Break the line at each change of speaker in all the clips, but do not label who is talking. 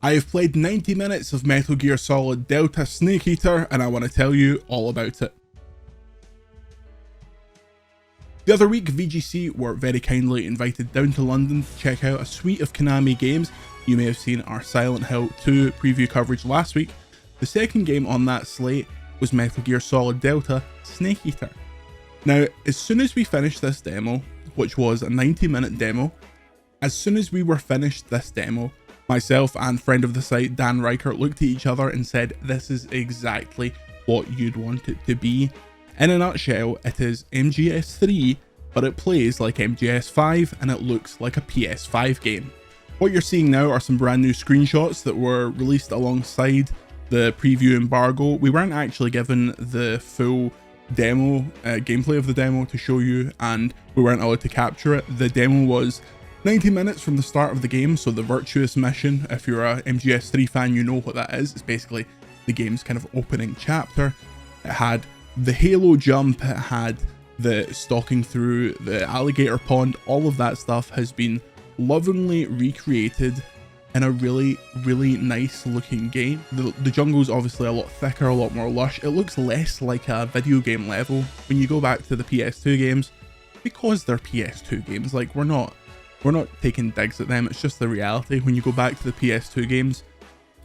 I have played 90 minutes of Metal Gear Solid Delta Snake Eater and I want to tell you all about it. The other week, VGC were very kindly invited down to London to check out a suite of Konami games. You may have seen our Silent Hill 2 preview coverage last week. The second game on that slate was Metal Gear Solid Delta Snake Eater. Now, as soon as we finished this demo, which was a 90-minute demo, as soon as we were finished this demo, myself and friend of the site Dan Reichert looked at each other and said, this is exactly what you'd want it to be. In a nutshell, it is MGS3, but it plays like MGS5 and it looks like a PS5 game. What you're seeing now are some brand new screenshots that were released alongside the preview embargo. We weren't actually given the full demo, gameplay of the demo to show you, and we weren't allowed to capture it. The demo was 90 minutes from the start of the game, so the Virtuous mission, if you're a MGS3 fan, you know what that is. It's basically the game's kind of opening chapter. It had the Halo jump, it had the stalking through the alligator pond. All of that stuff has been lovingly recreated in a really nice looking game. The jungle's obviously a lot thicker, a lot more lush. It looks less like a video game level when you go back to the PS2 games, because they're PS2 games. Like, we're not taking digs at them, it's just the reality. When you go back to the PS2 games,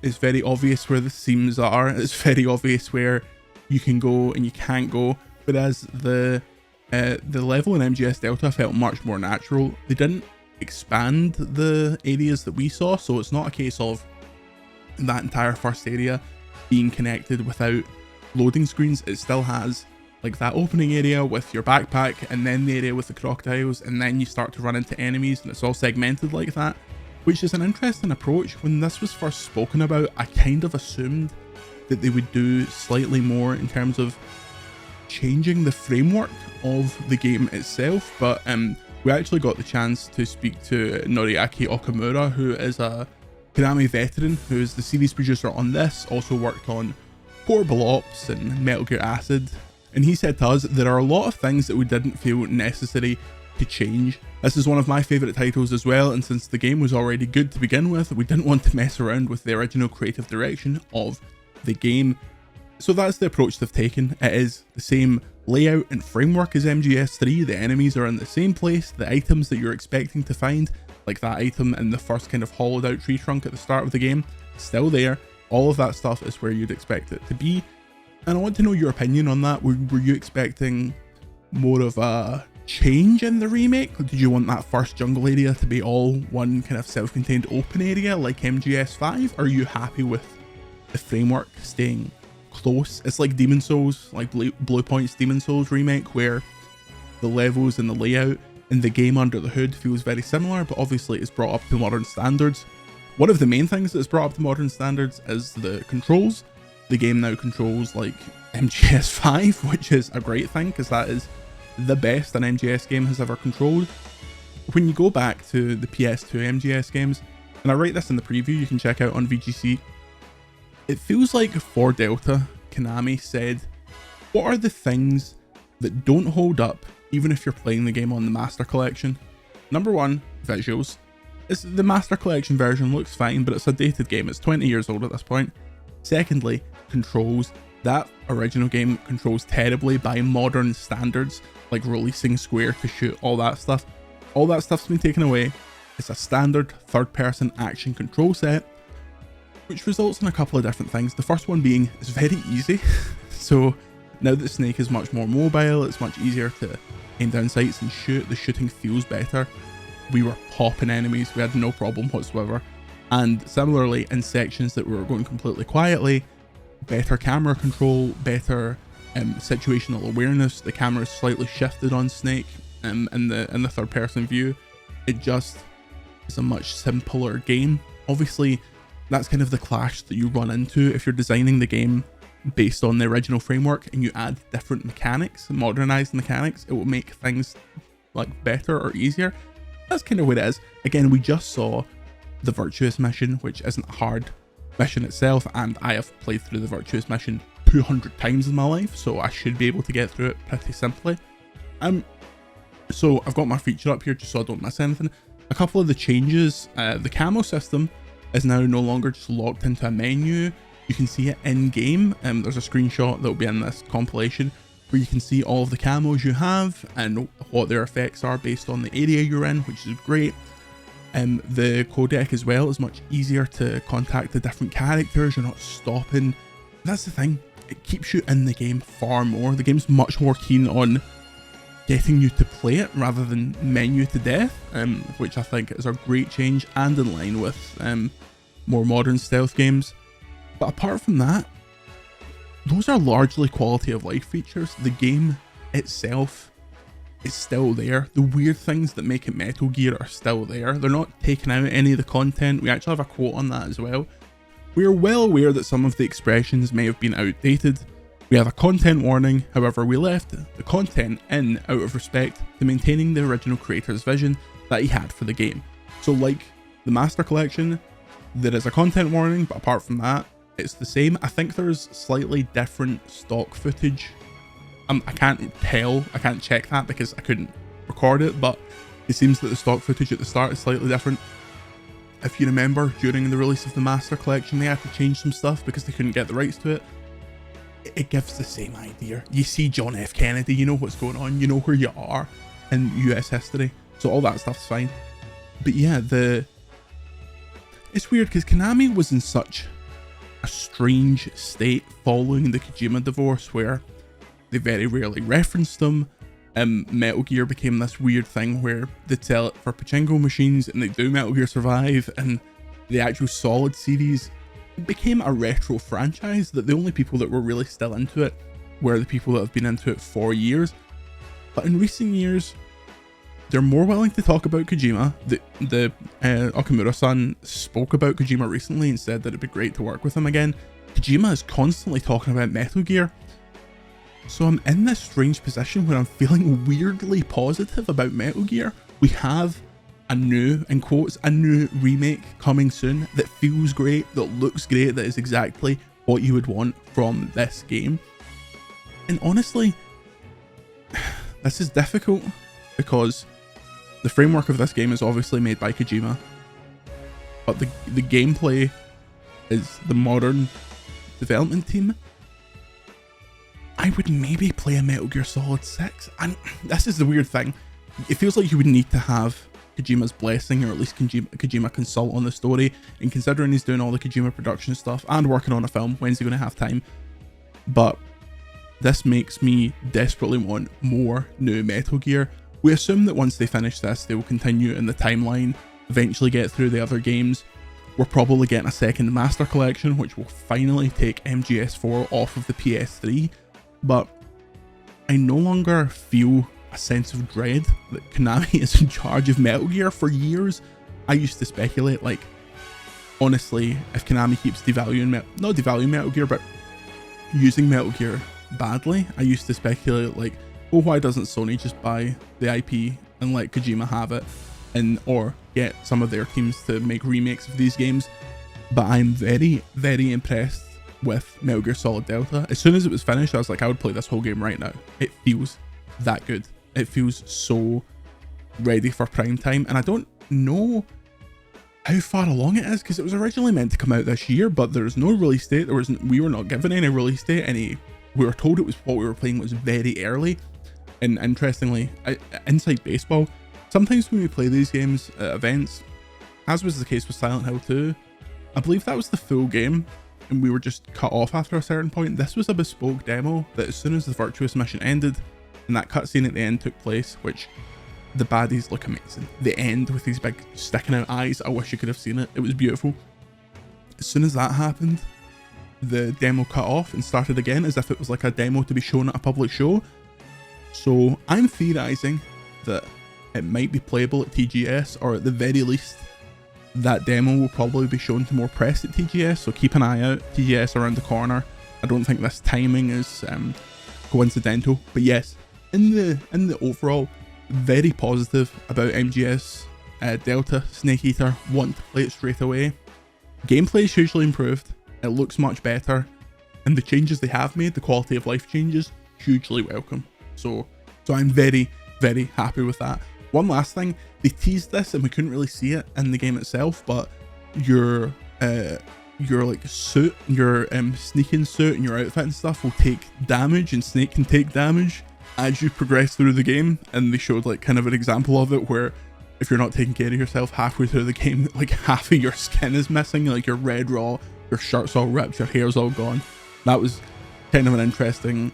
it's very obvious where the seams are, it's very obvious where you can go and you can't go, whereas the level in MGS Delta felt much more natural. They didn't expand the areas that we saw, so it's not a case of that entire first area being connected without loading screens. It still has like that opening area with your backpack, and then the area with the crocodiles, and then you start to run into enemies, and it's all segmented like that, which is an interesting approach. When this was first spoken about, I kind of assumed that they would do slightly more in terms of changing the framework of the game itself, but we actually got the chance to speak to Noriaki Okamura, who is a Konami veteran, who is the series producer on this, also worked on Portable Ops and Metal Gear Acid, and he said to us, there are a lot of things that we didn't feel necessary to change. This is one of my favourite titles as well, and since the game was already good to begin with, we didn't want to mess around with the original creative direction of the game. So that's the approach they've taken. It is the same layout and framework as MGS3, the enemies are in the same place, the items that you're expecting to find, like that item in the first kind of hollowed out tree trunk at the start of the game, still there. All of that stuff is where you'd expect it to be. And I want to know your opinion on that. Were you expecting more of a change in the remake? Did you want that first jungle area to be all one kind of self-contained open area like MGS5? Are you happy with the framework staying close? It's like Demon Souls, like Blue Point's Demon Souls remake, where the levels and the layout and the game under the hood feels very similar, but obviously it's brought up to modern standards. One of the main things that's brought up to modern standards is the controls. The game now controls like MGS5, which is a great thing because that is the best an MGS game has ever controlled. When you go back to the PS2 MGS games, and I write this in the preview you can check out on VGC, it feels like for Delta, Konami said, what are the things that don't hold up even if you're playing the game on the Master Collection? Number one, visuals. The Master Collection version looks fine, but it's a dated game, it's 20 years old at this point. Secondly, controls. That original game controls terribly by modern standards, like releasing square to shoot, all that stuff. All that stuff's been taken away. It's a standard third-person action control set, which results in a couple of different things. The first one being it's very easy. So now that Snake is much more mobile, it's much easier to aim down sights and shoot. The shooting feels better. We were popping enemies, we had no problem whatsoever. And similarly, in sections that were going completely quietly, better camera control, better situational awareness. The camera is slightly shifted on Snake in the third person view. It just is a much simpler game. Obviously, that's kind of the clash that you run into if you're designing the game based on the original framework and you add different mechanics, modernized mechanics. It will make things like better or easier. That's kind of what it is. Again, we just saw the Virtuous mission, which isn't a hard mission itself, and I have played through the Virtuous mission 200 times in my life, so I should be able to get through it pretty simply. So I've got my feature up here just so I don't miss anything. A couple of the changes, the camo system is now no longer just locked into a menu. You can see it in game. There's a screenshot that will be in this compilation where you can see all of the camos you have and what their effects are based on the area you're in, which is great. The codec as well is much easier to contact the different characters. You're not stopping. That's the thing. It keeps you in the game far more. The game's much more keen on getting you to play it rather than menu to death, which I think is a great change and in line with more modern stealth games. But apart from that, those are largely quality of life features. The game itself is still there. The weird things that make it Metal Gear are still there. They're not taking out any of the content. We actually have a quote on that as well. We are well aware that some of the expressions may have been outdated. We have a content warning, however we left the content in out of respect to maintaining the original creator's vision that he had for the game. So like the Master Collection, there is a content warning, but apart from that, it's the same. I think there's slightly different stock footage. I can't tell, I can't check that because I couldn't record it, but it seems that the stock footage at the start is slightly different. If you remember, during the release of the Master Collection, they had to change some stuff because they couldn't get the rights to it. It gives the same idea. You see John F. Kennedy, you know what's going on, you know where you are in US history, so all that stuff's fine. But yeah, it's weird because Konami was in such a strange state following the Kojima divorce where they very rarely referenced them. Metal Gear became this weird thing where they'd sell it for pachinko machines and they do Metal Gear Survive, and the actual Solid series became a retro franchise that the only people that were really still into it were the people that have been into it for years. But in recent years, they're more willing to talk about Kojima. The Okamura-san spoke about Kojima recently and said that it'd be great to work with him again. Kojima is constantly talking about Metal Gear. So I'm in this strange position where I'm feeling weirdly positive about Metal Gear. We have a new, in quotes, a new remake coming soon that feels great, that looks great, that is exactly what you would want from this game. And honestly, this is difficult because the framework of this game is obviously made by Kojima, but the gameplay is the modern development team. I would maybe play a Metal Gear Solid 6, and this is the weird thing. It feels like you would need to have Kojima's blessing, or at least Kojima consult on the story, and considering he's doing all the Kojima production stuff and working on a film, when's he going to have time? But this makes me desperately want more new Metal Gear. We assume that once they finish this, they will continue in the timeline, eventually get through the other games. We're probably getting a second Master Collection, which will finally take MGS4 off of the PS3, but I no longer feel a sense of dread that Konami is in charge of Metal Gear. For years, I used to speculate, like, honestly, if Konami keeps not devaluing Metal Gear, but using Metal Gear badly, I used to speculate, like, well, why doesn't Sony just buy the IP and let Kojima have it, or get some of their teams to make remakes of these games? But I'm very, very impressed with Metal Gear Solid Delta. As soon as it was finished, I was like, I would play this whole game right now. It feels that good. It feels so ready for prime time, and I don't know how far along it is because it was originally meant to come out this year, but there's no release date. We were not given any release date. We were told it was what we were playing was very early. And interestingly, inside baseball, sometimes when we play these games at events, as was the case with Silent Hill 2, I believe that was the full game and we were just cut off after a certain point. This was a bespoke demo that as soon as the Virtuous mission ended and that cutscene at the end took place, which the baddies look amazing. The end with these big sticking out eyes, I wish you could have seen it. It was beautiful. As soon as that happened, the demo cut off and started again as if it was like a demo to be shown at a public show. So I'm theorizing that it might be playable at TGS, or at the very least that demo will probably be shown to more press at TGS, so keep an eye out. TGS around the corner. I don't think this timing is coincidental, but yes, in the overall, very positive about MGS Delta Snake Eater. Want to play it straight away. Gameplay is hugely improved. It looks much better, and the changes they have made, the quality of life changes, hugely welcome. So I'm very, very happy with that. One last thing, they teased this and we couldn't really see it in the game itself, but your your like suit, your sneaking suit and your outfit and stuff will take damage, and Snake can take damage as you progress through the game. And they showed like kind of an example of it where if you're not taking care of yourself halfway through the game, like half of your skin is missing, like you're red raw, your shirt's all ripped, your hair's all gone. That was kind of an interesting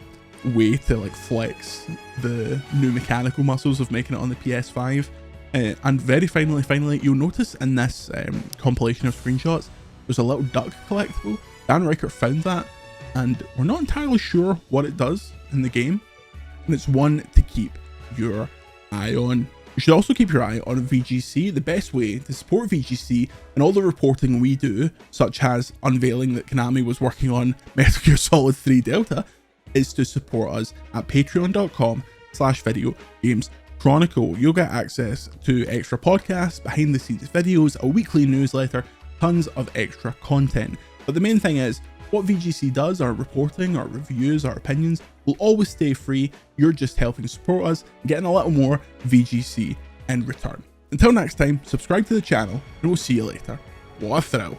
way to like flex the new mechanical muscles of making it on the PS5. And very finally, you'll notice in this compilation of screenshots, there's a little duck collectible. Dan Reichert found that, and we're not entirely sure what it does in the game. And it's one to keep your eye on. You should also keep your eye on VGC. The best way to support VGC and all the reporting we do, such as unveiling that Konami was working on Metal Gear Solid 3 Delta, is to support us at patreon.com/videogameschronicle. You'll get access to extra podcasts, behind the scenes videos, a weekly newsletter, tons of extra content. But the main thing is, what VGC does, our reporting, our reviews, our opinions, will always stay free. You're just helping support us, getting a little more VGC in return. Until next time, subscribe to the channel, and we'll see you later. What a thrill.